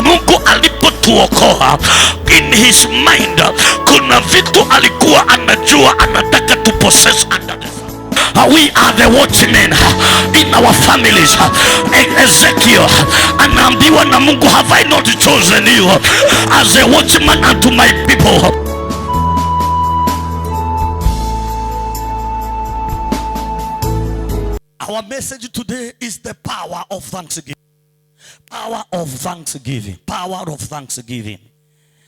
Mungu alipotuokoa, in his mind kuna vitu alikuwa anajua anataka to possess under the sun. We are the watchmen in our families. Ezekiel anaambiwa na Mungu, have I not chosen you as a watchman unto my people? Our message today is the power of thanksgiving. Power of thanksgiving. Power of thanksgiving.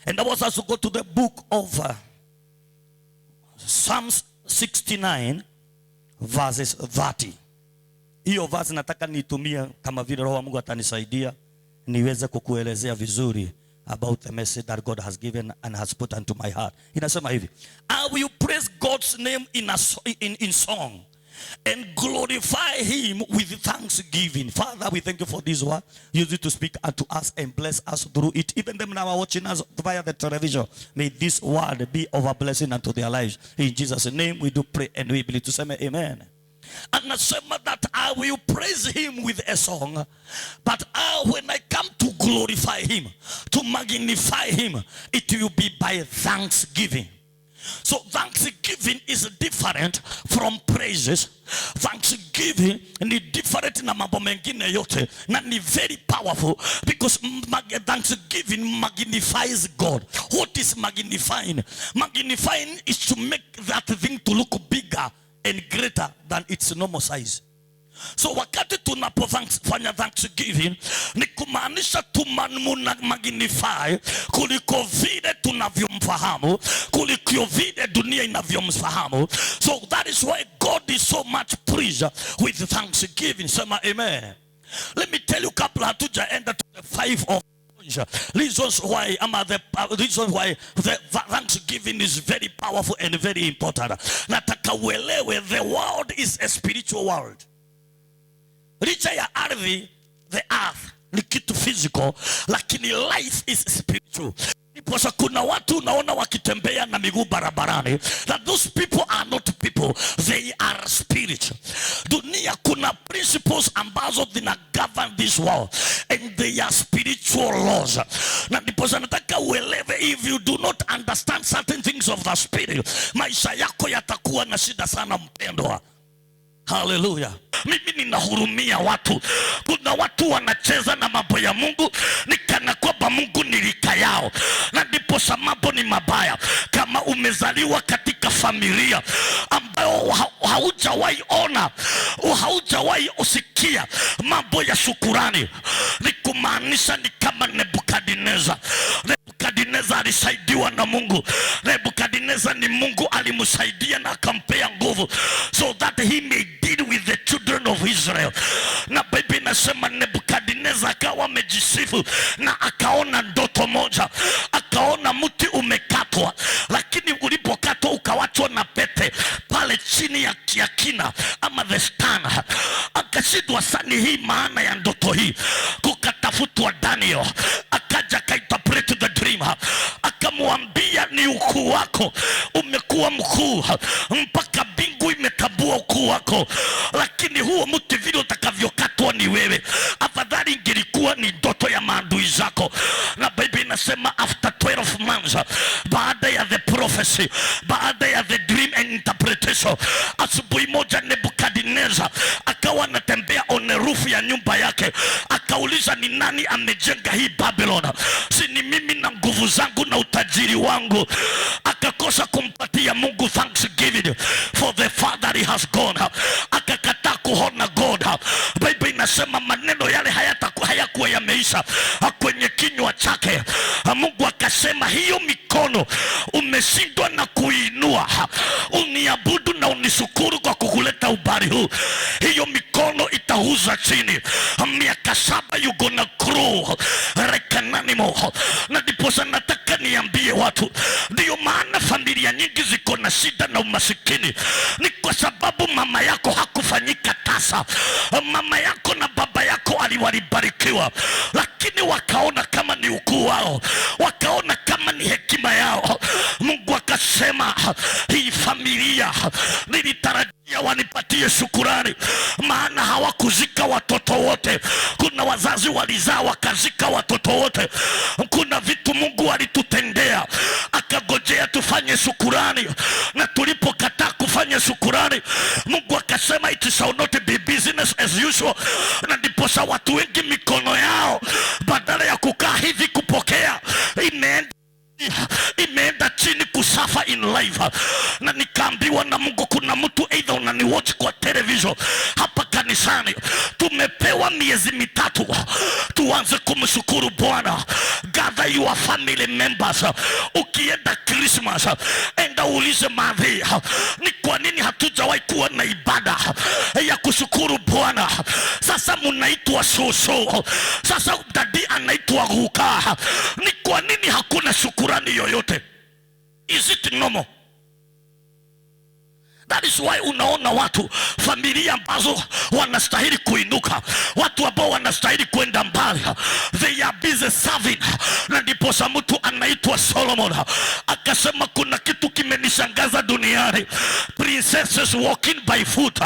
And I was also go to the book of Psalms 69 verses 30. Hiyo verse nataka nitumie kama vile Roho wa Mungu atanisaidia niweze kukuelezea vizuri about the message that God has given and has put into my heart. Inasema hivi: I will praise God's name in song and glorify him with thanksgiving. Father, we thank you for this word. Use it to speak unto us and bless us through it. Even them now watching us via the television, may this word be of a blessing unto their lives. In Jesus' name we do pray and we believe. To say amen. And I said that I will praise him with a song, but when I come to glorify him, to magnify him, it will be by thanksgiving. So thanksgiving is different from praises. Thanksgiving is different na mambo mengine yote, na ni very powerful because thanksgiving magnifies God. What is magnifying? Magnifying is to make that thing to look bigger and greater than its normal size. So wakati tunapofanya thanksgiving ni kumaanisha magnify kuliko vile tunavyomfahamu, kuliko vile dunia inavyomfahamu. So that is why God is so much pleased with thanksgiving. Sema amen. Let me tell you couple hatujaenda to the 5 of reasons why the thanksgiving is very powerful and very important. Nataka uelewe the world is a spiritual world. Licha ya ardhi, the earth ni kitu physical, lakini life is spiritual. Because kuna watu unaona wakitembea na miguu barabarani, that those people are not people, they are spirit. Dunia kuna principles ambazo zina govern this world and they are spiritual laws. Na ndipo nataka uelewe, if you do not understand certain things of the spirit, maisha yako yatakuwa na shida sana mpendwa. Hallelujah. Mimi ninahurumia watu. Kuna watu wanacheza na mambo ya Mungu ni kana kwamba Mungu ni rika yao, na ndipo mambo ni mabaya. Kama umezaliwa katika familia ambayo haujawahi ona, haujawahi usikia mambo ya shukurani, ni kumaanisha ni kama Nebukadneza. Nebukadneza alisaidiwa na Mungu. Nebukadneza ni Mungu alimsaidia na akampea nguvu so that he may deal with the children of Israel. Na Biblia inasema Nebukadneza akawa amejisifu na akaona ndoto moja. Akaona mti umekatwa, lakini ulipokatwa ukawachwa na pete pale chini ya kina ama the stand. Akashindwa sana hii maana ya ndoto hii. Kukatafutwa Daniel, akaja kainterpret the dream. Akamwambia ni ukuu wako umekuwa mkuu mpaka mbingu imetambua ukuu wako, lakini huo mti vile utakavyokatwa ni wewe. Afadhali ingelikuwa ni ndoto ya maadui zako. Na Biblia inasema after 12 months, baada ya the prophecy, baada ya the dream and interpretation, asubuhi moja Nebukadneza akawa anatembea on roof ya nyumba yake. Akauliza, ni nani amejenga hii Babylon? Si ni mimi na nguvu zangu na utajiri wangu? Akakosa kumpatia Mungu thanksgiving for the father he has gone. Akakataa kuona God. Biblia inasema maneno yale hayakuwa yameisha kwenye kinywa chake. Mungu akasema, hiyo mikono umeshindwa na kuinua uniabudu na unishukuru kwa kukuleta ubari huu, hiyo mikono itahuza chini. Miaka 7 you gonna grow like an animal. Na ndipo nataka niambie watu, ndio maana familia nyingi ziko na shida na umasikini, ni kwa sababu mama yako hakufanyika tasa. Mama yako na baba yako walibarikiwa, lakini wakaona kama ni ukuu wao, wakaona kama ni hekima yao. Mungu akasema, hii familia nilitarajia pia wanipatie shukurani, maana hawakuzika watoto wote. Kuna wazazi walizaa wakazika watoto wote. Kuna vitu Mungu alitutendea akagojea tufanye shukurani, na tulipokataa kufanya shukurani, Mungu akasema it shall not be business as usual. Na ndiposa watu wengi mikono yao badala ya kukaa hivi kupokea imeenda chini kusafa in life. Na nikaambiwa na Mungu, kuna mtu either unaniwatch kwa television hapa kanisani, tumepewa miezi mitatu tuanze kumshukuru Bwana. Gather your family members. Ukienda Christmas enda uulize madhi, ni kwa nini hatujawahi kuwa na ibada ya kushukuru Bwana? Sasa mnaitwa shosho, sasa dadi anaitwa guka, ni kwa nini hakuna shukurani yoyote? Is it normal? That is why unaona watu, familia ambazo wanastahili kuinuka, watu ambao wanastahili kwenda mbali, they are busy serving. Na ndipo mtu anaitwa Solomon akasema, kuna kitu kimenishangaza duniani, princesses walking by foot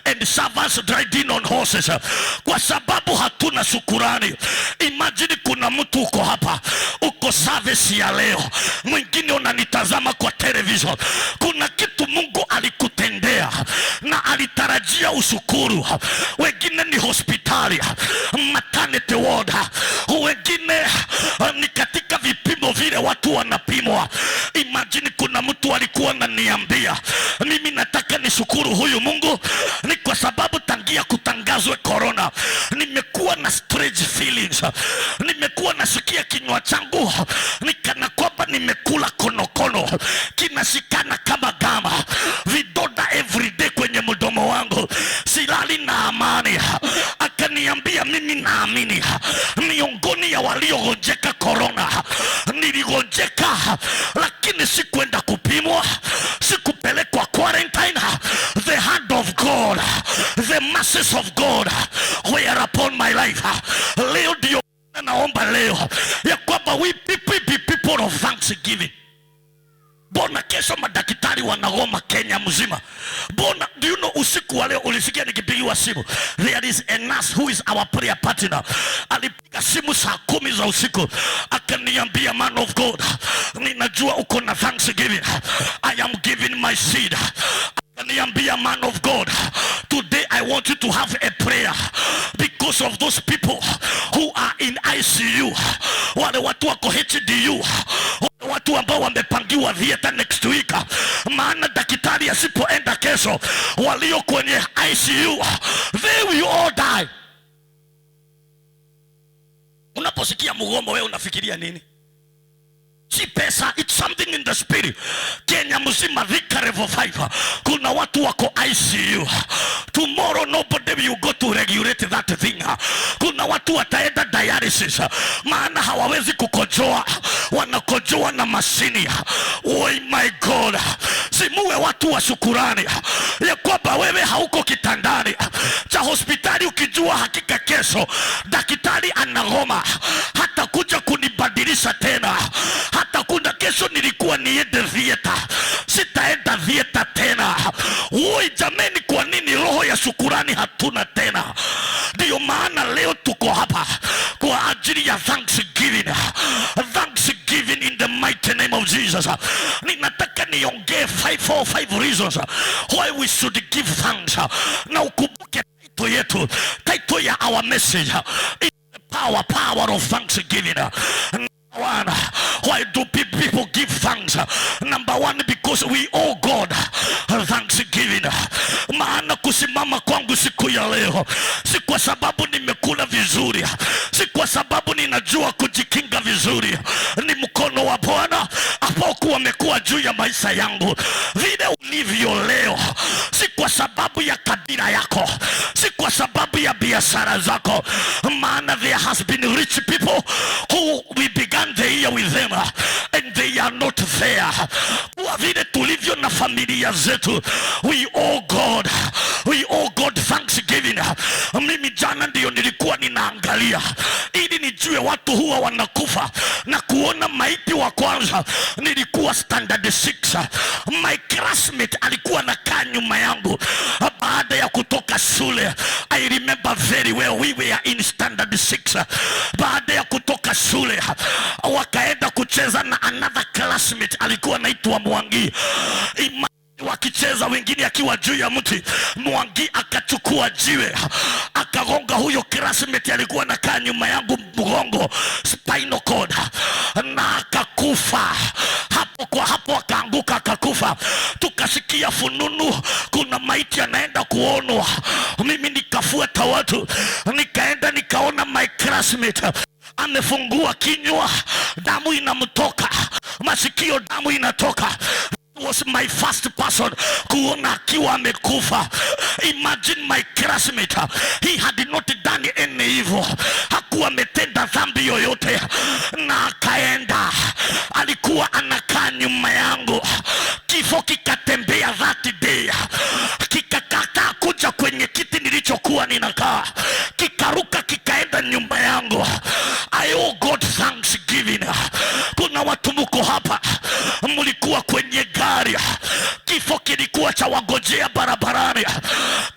and servants riding on horses. Kwa sababu hatuna shukurani. Imagine kuna mtu uko hapa, uko service ya leo, mwingine unanitazama kwa television, kuna kitu Mungu alikutendea na alitarajia ushukuru. Wengine ni hospitali, maternity ward, wengine ni katika vipimo vile watu wanapimwa. Imagine kuna mtu alikuwa ananiambia, mimi nataka nishukuru huyu Mungu, ni kwa sababu tangia kutangazwe corona nimekuwa na strange feelings, nimekuwa nasikia kinywa changu nikana kwamba nimekula konokono, kinashikana kama gama, vidoda everyday kwenye mdomo wangu, silali na amani. Akaniambia, mimi naamini miongoni ya waliogonjeka corona niligonjeka, lakini sikwenda kupimwa, sikupelekwa quarantine. The hand of God, the mercies of God were upon my life. Leo ndio naomba leo ya kwamba we people be people of thanksgiving. Bona kesho madaktari wanagoma Kenya mzima. Bona, do you know, usiku wa leo ulisikia nikipigiwa simu, there is a nurse who is our prayer partner. Alipiga simu saa 10 za usiku akaniambia, man of God, ninajua uko na thanksgiving, I am giving my seed. Akaniambia, man of God, today I want you to have a prayer because of those people who are in ICU, wale watu wako HDU, watu ambao wamepangiwa theater next week. Maana daktari asipoenda kesho, walio kwenye ICU they will all die. Unaposikia mgomo wewe unafikiria nini? Si pesa, it's something in the spirit. Kenya mzima Thika Level 5 kuna watu wako ICU. Tomorrow nobody will go to regulate that thing. Kuna watu wataenda dialysis, maana hawawezi kukojoa, wanakojoa na mashini. Oh my God, simuwe watu wa shukurani ya kwamba wewe hauko kitandani cha hospitali ukijua hakika kesho daktari anagoma, hata kuja kunibadilisha tena. Hata kuna kesho nilikuwa niende theater, sitaenda theater tena. Oi jameni, kwa nini roho ya shukurani hatuna tena? Ndio maana leo tuko hapa kwa ajili ya thanksgiving. Thanksgiving in the mighty name of Jesus. Ninataka niongee 5 reasons why we should give thanks. Na ukumbuke title yetu, title ya our message is the power of thanksgiving. One, why do people give thanks? Number one, because we owe God thanksgiving. Maana kusimama kwangu siku ya leo si kwa sababu nimekula vizuri, si kwa sababu ninajua kujikinga vizuri, ni mkono wa Bwana ambao umekuwa juu ya maisha yangu. Vile ulivyo leo si kwa sababu ya kabila yako, si kwa sababu ya biashara zako, maana there has been rich people who we began the year with them and they are not there. Kwa vile tulivyo na familia zetu, we owe God thanksgiving. Mimi jana ndio nilikuwa ninaangalia ili nijue ujue watu huwa wanakufa na kuona maiti wa kwanza. Nilikuwa standard 6. My classmate alikuwa anakaa nyuma yangu baada ya kutoka shule. I remember very well, we were in standard 6. Baada ya kutoka shule wakaenda kucheza na another classmate alikuwa anaitwa Mwangi. Wakicheza wengine akiwa juu ya mti, Mwangi akachukua jiwe akagonga huyo classmate alikuwa anakaa nyuma yangu mgongo, spinal cord, na akakufa hapo kwa hapo, akaanguka akakufa. Tukasikia fununu kuna maiti anaenda kuonwa. Mimi nikafuata watu, nikaenda nikaona my classmate amefungua kinywa, damu inamtoka, masikio damu inatoka. Was my first person kuona akiwa amekufa. Imagine my classmate, he had not done any evil, hakuwa ametenda dhambi yoyote, na akaenda, alikuwa anakaa nyuma yangu. Kifo kikatembea that day, kikakataa kuja kwenye kiti nilichokuwa ninakaa, kikaruka kikaenda nyuma yangu. I owe God thanksgiving. Kuna watu mko hapa mlikuwa kwenye gari, kifo kilikuwa cha wagojea barabarani,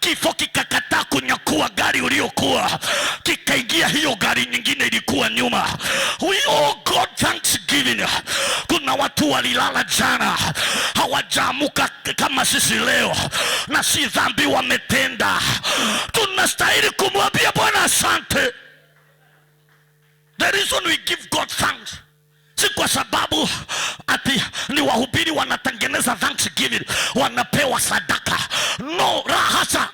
kifo kikakataa kunyakua gari uliokuwa, kikaingia hiyo gari nyingine ilikuwa nyuma. We owe God thanksgiving. Kuna watu walilala jana hawajaamuka kama sisi leo, na si dhambi wametenda. Tunastahili kumwambia Bwana asante. The reason we give God thanks si kwa sababu ati ni wahubiri wanatengeneza thanksgiving wanapewa sadaka. No, rahasa.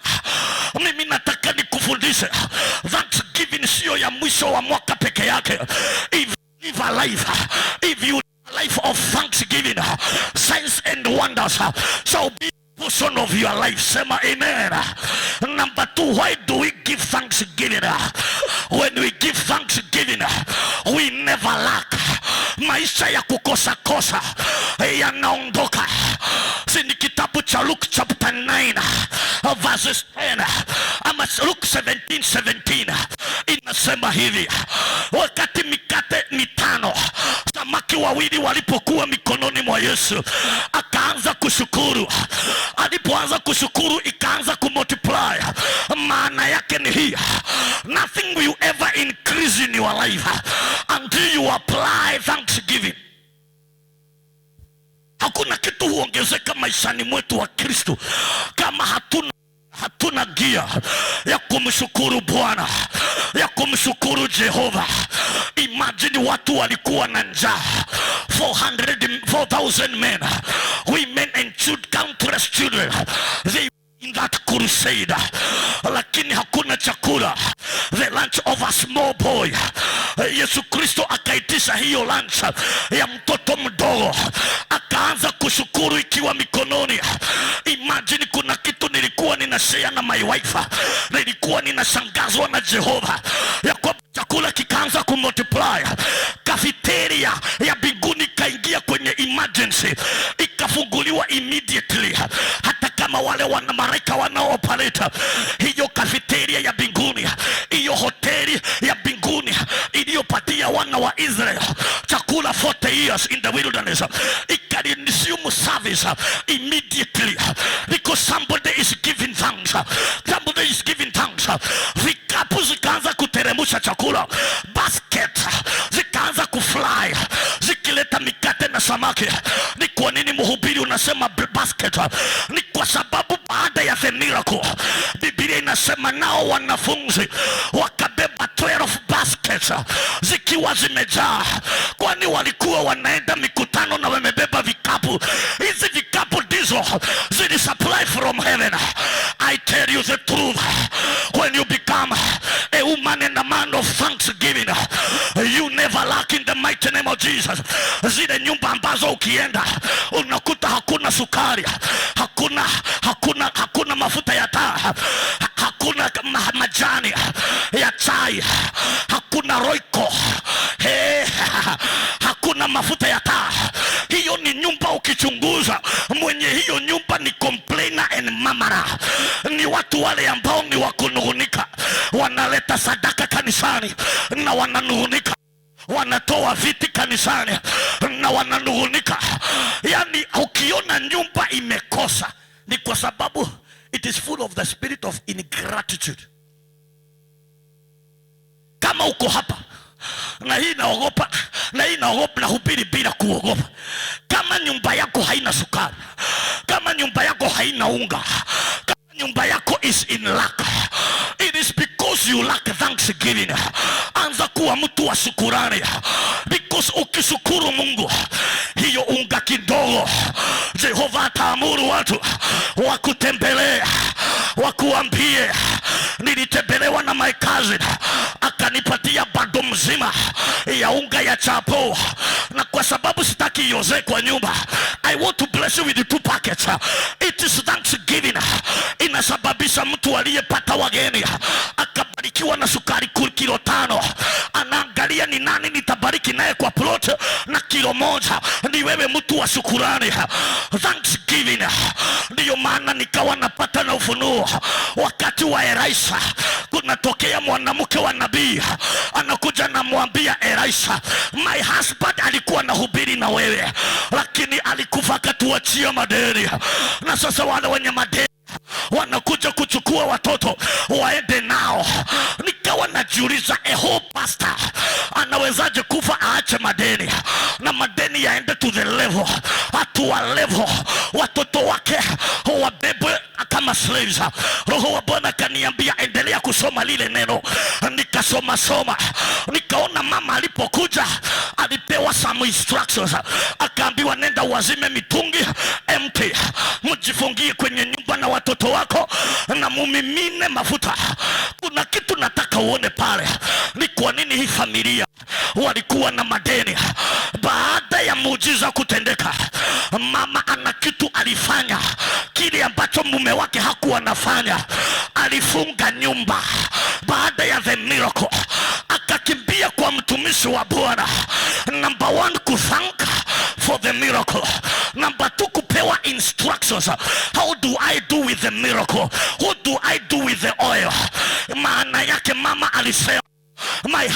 Mimi nataka nikufundishe, thanksgiving sio ya mwisho wa mwaka peke yake. If you live a life of thanksgiving, signs and wonders shall be portion of your life. Sema amen. Number 2, why do we give thanksgiving? When we give thanksgiving, we never lack. Maisha ya kukosa kosa yanaondoka. Si ni kitabu cha Luke chapter 9 verses 10 ama Luke 17:17 inasema hivi: wakati mikate 5 samaki 2 walipokuwa mikononi mwa Yesu, akaanza kushukuru. Alipoanza kushukuru ikaanza kumultiply. Maana yake ni hii: nothing will ever increase in your life until you apply thanksgiving. Hakuna kitu huongezeka maishani mwetu wa Kristo kama hatuna gia ya kumshukuru Bwana, ya kumshukuru Jehova. Imagine watu walikuwa na njaa, 4,000 men, women and countless children. They in that crusade, lakini hakuna chakula. The lunch of a small boy. Yesu Kristo akaitisha hiyo lunch ya mtoto mdogo, akaanza kushukuru ikiwa mikononi. Imagine kuna kitu nilikuwa ninashare na my wife, nilikuwa ninashangazwa na Jehova ya kwa chakula kikaanza kumultiply. Cafeteria ya mbinguni kaingia kwenye emergency, ikafunguliwa immediately. Hata kama wale wana malaika wanaoperate hiyo cafeteria ya mbinguni, hiyo hoteli ya mbinguni iliyopatia wana wa Israel chakula 40 years in the wilderness, ikaresume service immediately because somebody is giving thanks. Somebody is giving thanks. Vikapu zikaanza kuteremusha chakula, basket zikaanza kufly zikileta mikate na samaki. Ni kwa nini mhubiri unasema basket? Ni kwa sababu baada ya the miracle, Biblia inasema nao wanafunzi wakabeba 12 baskets zikiwa zimejaa. Kwani walikuwa wanaenda mikutano na wamebeba vikapu. Hizi vikapu ndizo zili supply from heaven. I tell you the truth, when you become a woman and a man of thanksgiving, you never lack in the mighty name of Jesus. Zile nyumba ambazo ukienda unakuta hakuna sukari, hakuna mafuta ya taa, hakuna majani ya chai, hakuna roiko, hakuna mafuta ya taa. Hiyo ni nyumba ukichunguza, mwenye hiyo nyumba ni complainer and mamara. Ni watu wale ambao ni wakunuhunika, wanaleta sadaka kanisani na wananuhunika. wanatoa viti kanisani na wananungunika. Yani ukiona nyumba imekosa ni kwa sababu it is full of the spirit of ingratitude. Kama uko hapa na hii naogopa, na hii naogopa, na hubiri bila kuogopa. Kama nyumba yako haina sukari, kama nyumba yako haina unga, kama nyumba yako is in lack, it is because you lack thanksgiving. Anza kuwa mtu wa shukrani, because ukishukuru Mungu hiyo unga kidogo, Jehova ataamuru watu wakutembelea, wakuambie nilitembelewa na my cousin akanipatia bado mzima ya unga ya chapo, na kwa sababu sitaki ioze kwa nyumba, I want to bless you with the 2 packets. It is thanksgiving. Inasababisha mtu aliyepata wageni akabarikiwa na sukari kilo 5, anaangalia ni nani nitabariki naye kwa plot na kilo 1. Ni wewe mtu wa shukrani. Thanksgiving. Ndiyo maana nikawa napata na ufunuo wakati wa Elisha. Kunatokea mwanamke wa nabii anakuja na mwambia Elisha, my husband alikuwa nahubiri na wewe, lakini alikufa akatuachia madeni, na sasa wale wenye madeni wanakuja kuchukua watoto waende nao. Nikawa najiuliza, a whole pastor anawezaje kufa aache madeni, na madeni yaende to the level, atuwa level watoto wake wabebwe kama slaves. Roho wa Bwana kaniambia endelea kusoma lile neno. Nikasoma nikaona mama alipokuja alipewa some instructions, akaambiwa nenda wazime mitungi empty, mjifungie kwenye nyumba na watoto wako na mumimine mafuta. Kuna kitu nataka uone pale, ni kwa nini hii familia walikuwa na madeni. Baada ya muujiza kutendeka, mama ana kitu alifanya kile ambacho mume wake hakuwa anafanya. Alifunga nyumba. Baada ya the miracle akakimbia kwa mtumishi wa Bwana. Number 1, kuthank for the miracle. Number 2, kupewa instructions. How do I do with the miracle? What do I do with the oil? Maana yake mama alisema, my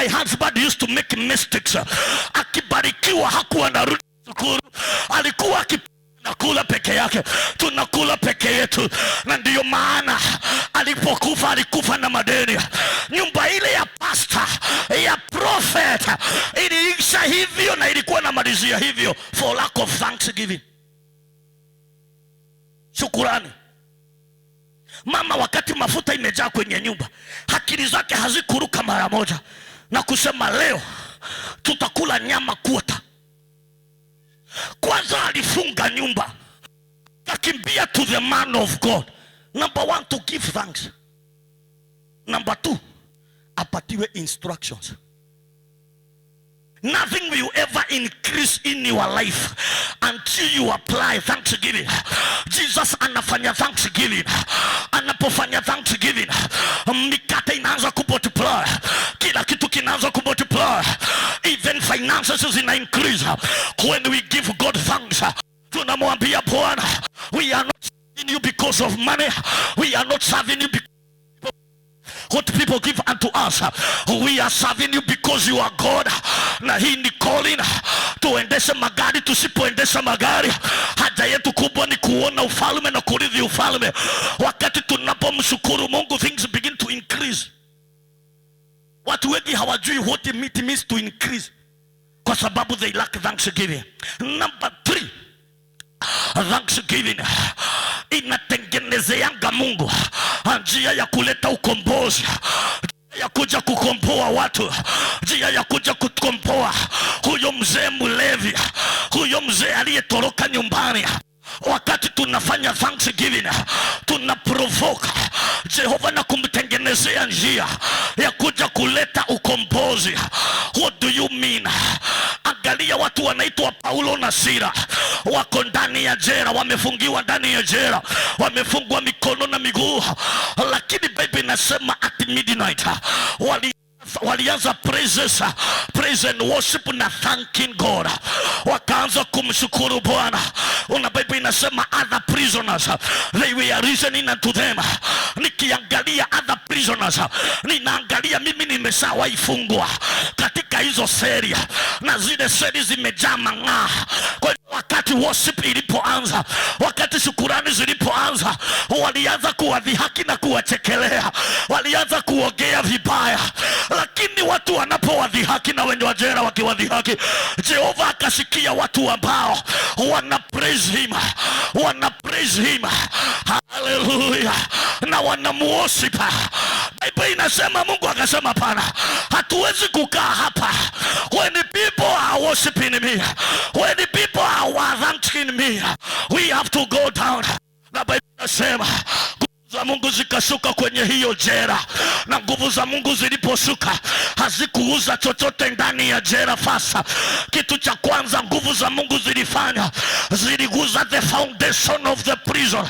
husband used to make mistakes. Akibarikiwa hakuwa narudi shukuru, alikuwa nakula peke yake, tunakula peke yetu. Na ndiyo maana alipokufa alikufa na madeni. Nyumba ile ya pastor, ya prophet, iliisha hivyo na ilikuwa na malizia hivyo, for lack of thanksgiving. Shukurani. Mama wakati mafuta imejaa kwenye nyumba, akili zake hazikuruka mara moja na kusema leo tutakula nyama kuota. Kwanza alifunga nyumba, akakimbia to the man of God. Number 1, to give thanks. Number 2, apatiwe instructions. Nothing will ever increase in your life until you apply thanksgiving. Jesus anafanya thanksgiving. Anapofanya thanksgiving, mikate inaanza kumultiply. Kila kitu kinaanza kumultiply. Even finances zina increase. When we give God thanks, tunamwambia Bwana, we are not serving you because of money. We are not serving you because what people give unto us. We are serving you because you are God. Na hii ni calling. Tuendeshe magari, tusipoendesha magari, haja yetu kubwa ni kuona ufalme na kurithi ufalme. Wakati tunapomshukuru Mungu, things begin to increase. Watu wengi hawajui what it means to increase, kwa sababu they lack thanksgiving. Number 3, thanksgiving inatengenezeanga Mungu njia ya kuleta ukombozi, ya kuja kukomboa watu, njia ya kuja kukomboa huyo mzee mlevi, huyo mzee aliyetoroka nyumbani. Wakati tunafanya thanksgiving, tunaprovoke Jehova na kumtengenezea njia ya kuja kuleta ukombozi. What do you mean? Angalia watu wanaitwa Paulo na Sila, wako ndani ya jela, wamefungiwa ndani ya jela, wamefungwa mikono na miguu, lakini Bible inasema at midnight walianza praise and worship na thanking God. Wakaanza kumshukuru Bwana. Una Bible inasema other prisoners, they were reasoning unto them. Nikiangalia other prisoners, ninaangalia mimi umeshawahi fungwa katika hizo seli, na zile seli zimejaa mang'aa. Kwa hiyo wakati worship ilipoanza, wakati shukurani zilipoanza, walianza kuwadhihaki na kuwachekelea, walianza kuogea vibaya. Lakini watu wanapowadhihaki na wenye wajera wakiwadhihaki, Jehova akasikia watu ambao wana praise him, wana praise him, hallelujah, na wana worship. Biblia inasema, Mungu akasema pana, hatuwezi kukaa hapa when the people are worshiping me, when the people are thanking me, we have to go down. Na Biblia inasema nguvu za Mungu zikashuka kwenye hiyo jera, na nguvu za Mungu ziliposhuka hazikuuza chochote ndani ya jera fasa. Kitu cha kwanza nguvu za Mungu zilifanya, ziliguza the foundation of the prison.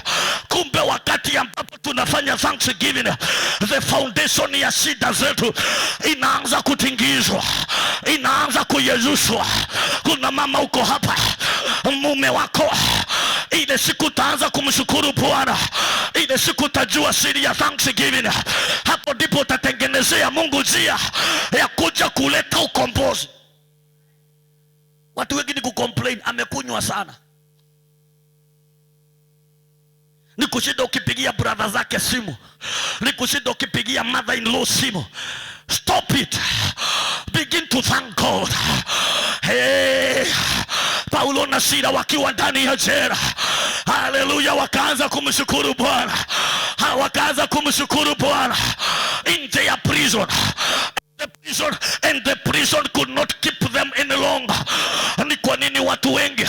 Kumbe wakati ambapo tunafanya thanksgiving, the foundation ya shida zetu inaanza kutingizwa, inaanza kuyeyushwa. Kuna mama uko hapa, mume wako, ile siku utaanza kumshukuru Bwana, ile siku utajua siri ya thanksgiving. Hapo ndipo utatengenezea Mungu njia ya kuja kuleta ukombozi. Watu wengi ni kucomplain, amekunywa sana. Ni kushinda ukipigia brother zake simu, ni kushinda ukipigia mother-in-law simu. Stop it. Begin to thank God. Hey, Paulo na Sila wakiwa ndani ya jela, hallelujah, wakaanza kumshukuru Bwana, wakaanza kumshukuru Bwana nje ya prison. And the prison could not keep them any longer. Ni kwa nini watu wengi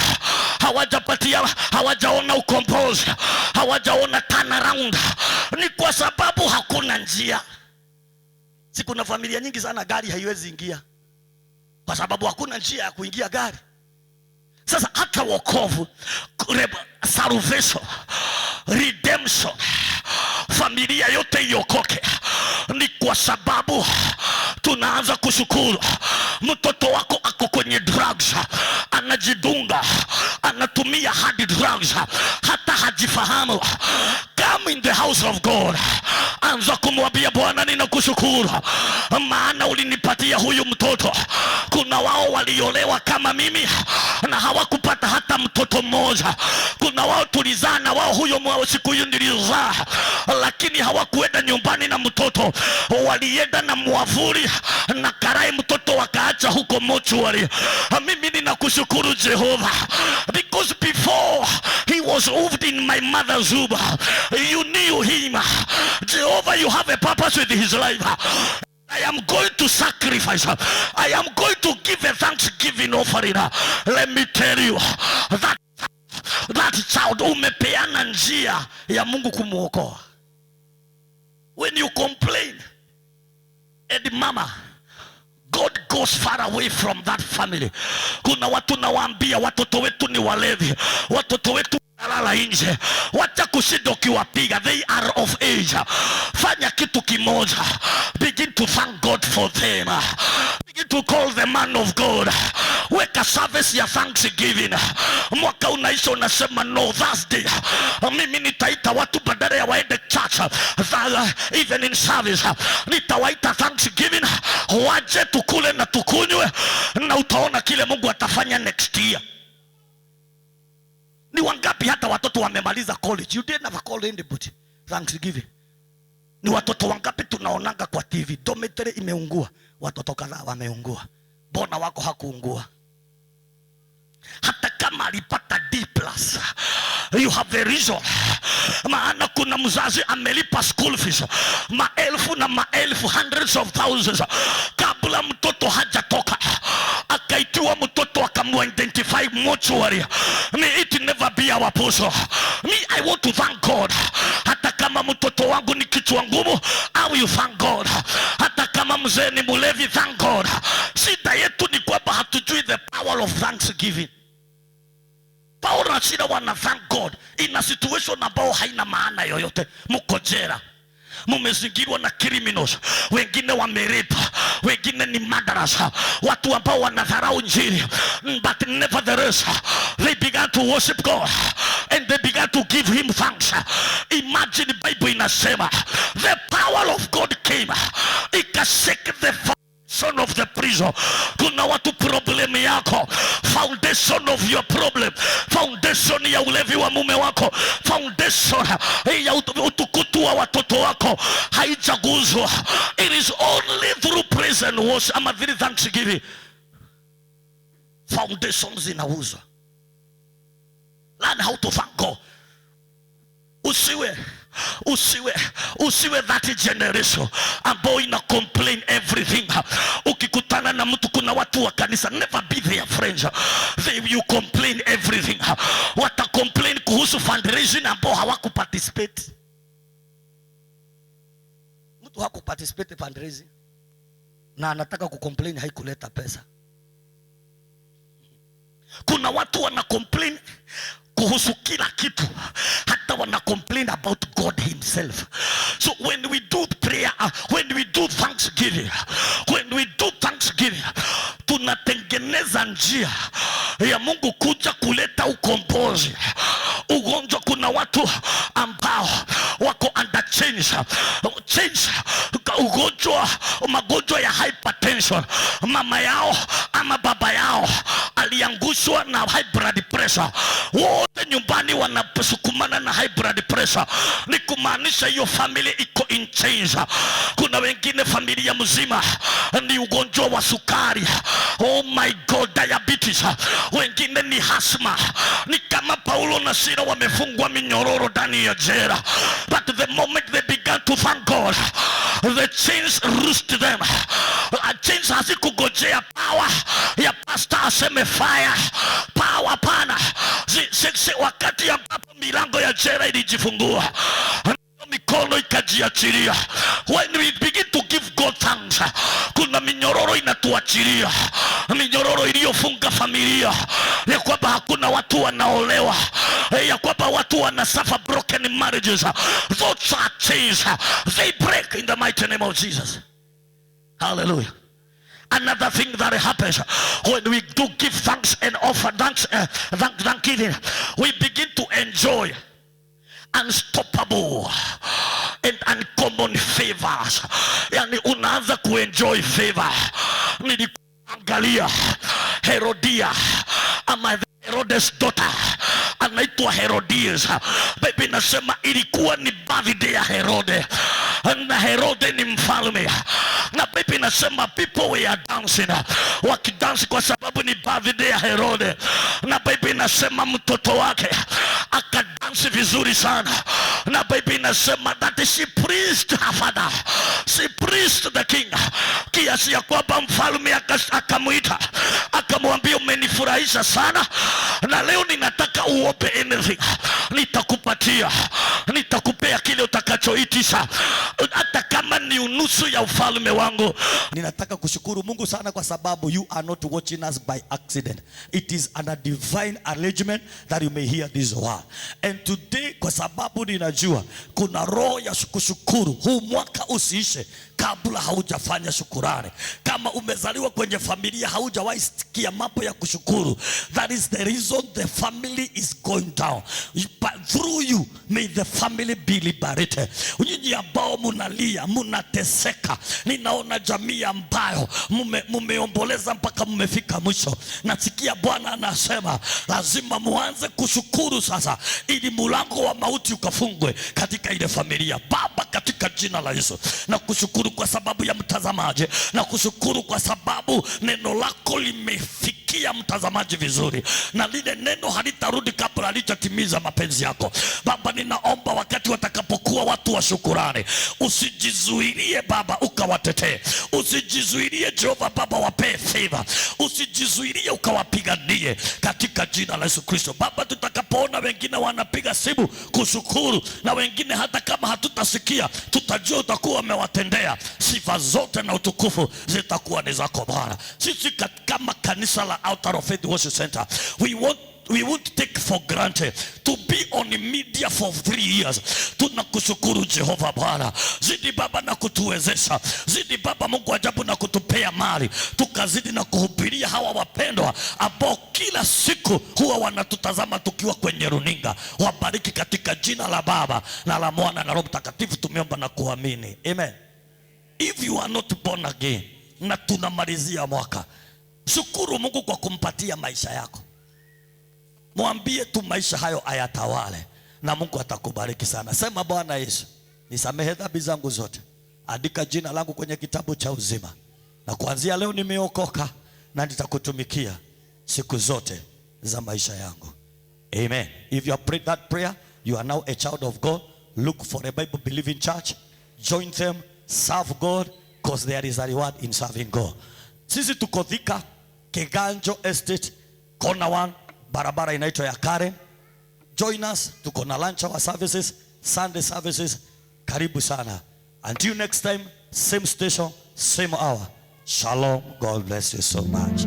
hawajaona ukombozi, hawajaona turn around? Ni kwa sababu hakuna njia. Si kuna familia nyingi sana gari haiwezi ingia kwa sababu hakuna njia ya kuingia gari. Sasa hata wokovu, salvation, redemption, familia yote iokoke, ni kwa sababu tunaanza kushukuru. Mtoto wako ako kwenye drugs, anajidunga, anatumia hard drugs, hata hajifahamu. Come in the house of God, anza kumwambia Bwana, ninakushukuru maana ulinipatia huyu mtoto. Kuna wao waliolewa kama mimi na hawakupata hata mtoto mmoja. Kuna wao tulizaa na wao, huyo siku hiyo nilizaa, lakini hawakuenda nyumbani na mtoto, walienda na mwavuli na karai, mtoto wakaacha huko mochwari. Mimi ninakushukuru Jehova, because before he was moved in my mother's womb, you knew him. Jehovah, you have a purpose with his life. I am going to sacrifice. I am going to give a thanksgiving offering. Let me tell you that child umepeana njia ya Mungu kumuokoa. When you complain, and mama, God goes far away from that family. Kuna watu nawaambia, watoto wetu ni walevi, watoto wetu lala nje, wacha kushinda ukiwapiga. They are of age. Fanya kitu kimoja, begin to thank God for them. Begin to call the man of God. Weka service ya thanksgiving. Mwaka unaisha unasema, no, Thursday mimi nitaita watu badala ya waende church, even in service nitawaita thanksgiving, waje tukule na tukunywe, na utaona kile Mungu atafanya next year. Ni wangapi hata watoto wamemaliza college, you didn't have call anybody thanksgiving? Ni watoto wangapi tunaonanga kwa TV, dormitory imeungua, watoto kadhaa wameungua, bona wako hakuungua? Hata kama alipata D+, you have a reason. Maana kuna mzazi amelipa school fees maelfu na maelfu, hundreds of thousands, kabla mtoto hajatoka, akaitiwa mtoto akamu-identify mortuary. May it never be our portion. Me, I want to thank God. Hata kama mtoto wangu ni kichwa ngumu, I will thank God. Hata kama mzee ni mulevi, thank God. Shida yetu ni kwamba hatujui the power of thanksgiving. Paulo na Sila wana thank God in a situation ambao haina maana yoyote. Mko jela, mumezingirwa na criminals, wengine wamerepa, wengine ni murderers, watu ambao wanadharau injili. But nevertheless they began to worship God and they began to give him thanks. Imagine, Bible inasema the power of God came, ikashake the foundation of the prison. Kuna watu problem yako, foundation of your problem, foundation ya ulevi wa mume wako, foundation ya utukutu wa watoto wako haijaguzwa. It is only through praise and worship ama through thanksgiving foundations zinauzwa. Learn how to thank God. Usiwe that generation ambao ina complain everything. Ukikutana na mtu, kuna watu wa kanisa, never be their friends. You complain everything. Wata complain kuhusu fundraising ambao hawaku participate. Mtu haku participate fundraising na anataka kucomplain haikuleta pesa. Kuna watu wana complain kuhusu kila kitu, hata wana complain about God himself. So when we do prayer, when we do thanksgiving, tunatengeneza njia ya Mungu kuja kuleta ukombozi. Ugonjwa, kuna watu ambao wako under change, ugonjwa, magonjwa ya hypertension. Mama yao ama baba yao aliangushwa na high blood pressure, wote nyumbani wanasukumana na high blood pressure. Ni kumaanisha hiyo family iko in change. Kuna wengine familia mzima ni ugonjwa wa sukari, oh my God, diabetes. Wengine ni asthma. Ni kama Paulo na Sila wamefungwa minyororo ndani ya jela, but the moment they began to thank God, the chains loosed them. Chains hazikugojea power ya pastor aseme fire, power pana. Wakati ambapo milango ya jela ilijifungua, mikono ikajiachilia. When we begin to give God thanks, kuna minyororo inatuachilia, minyororo iliyofunga familia, ya kwamba hakuna watu wanaolewa, ya kwamba watu wanasuffer broken marriages. Those are chains, they break in the mighty name of Jesus. Hallelujah. Another thing that happens when we do give thanks and offer thanksgiving, we begin to enjoy unstoppable and uncommon favors. Yani unaanza kuenjoy favor. Nilikuangalia Herodia ama Herodes daughter, anaitwa Herodias. Bible nasema ilikuwa ni birthday ya Herode, na Herode ni mfalme. Na Bible nasema people were dancing, wakidansi kwa sababu ni birthday ya Herode. Na Bible nasema mtoto wake akadansi vizuri sana. Na Bible nasema that she praised her father, she praised the king, kiasi ya kwamba mfalme akamuita akamwambia, umenifurahisha sana na leo ninataka uombe anything, nitakupatia, nitakupea kile utakachoitisha, hata kama ni unusu ya ufalme wangu. Ninataka kushukuru Mungu sana kwa sababu you are not watching us by accident. It is a divine arrangement that you may hear this word. And today, kwa sababu ninajua kuna roho ya kushukuru, huu mwaka usiishe kabla haujafanya shukurani. Kama umezaliwa kwenye familia haujawahi sikia mambo ya kushukuru, that is the reason the family is going down. But through you may the family be liberated. Nyinyi ambao munalia, munateseka, ninaona jamii ambayo mumeomboleza mpaka mmefika mwisho. Nasikia Bwana anasema lazima muanze kushukuru sasa, ili mlango wa mauti ukafungwe katika ile familia. Baba, katika jina la Yesu, na kushukuru kwa sababu ya mtazamaji, na kushukuru kwa sababu neno lako limefikia mtazamaji vizuri, na lile neno halitarudi kabla halijatimiza mapenzi yako. Baba, ninaomba wakati watakapokuwa watu wa shukurani, usijizuilie Baba ukawatetee, usijizuilie Jehova Baba wapee favor, usijizuilie ukawapiganie katika jina la Yesu Kristo. Baba, tutakapoona wengine wanapiga simu kushukuru, na wengine hata kama hatutasikia tutajua utakuwa umewatendea, sifa zote na utukufu zitakuwa ni zako Bwana. Sisi kama kanisa la Altar of Faith Worship Center, we want we won't take for granted to be on the media for 3 years. Tunakushukuru Jehova Bwana. Zidi Baba na kutuwezesha. Zidi Baba Mungu ajabu na kutupea mali. Tukazidi na kuhubiria hawa wapendwa ambao kila siku huwa wanatutazama tukiwa kwenye runinga. Wabariki katika jina la Baba na la Mwana na Roho Mtakatifu tumeomba na kuamini. Amen. If you are not born again, na tunamalizia mwaka, shukuru Mungu kwa kumpatia maisha yako. Mwambie tu maisha hayo ayatawale na Mungu atakubariki sana. Sema Bwana Yesu, nisamehe dhambi zangu zote. Andika jina langu kwenye kitabu cha uzima. Na kuanzia leo nimeokoka na nitakutumikia siku zote za maisha yangu. Amen. If you have prayed that prayer, you are now a child of God. Look for a Bible believing church. Join them. Serve God, because there is a reward in serving God. Sisi tuko Thika, Keganjo Estate, Corner 1, barabara inaitwa ya Karen. Join us, tuko na lunch hour services, Sunday services. Karibu sana. Until next time, same station, same hour. Shalom. God bless you so much.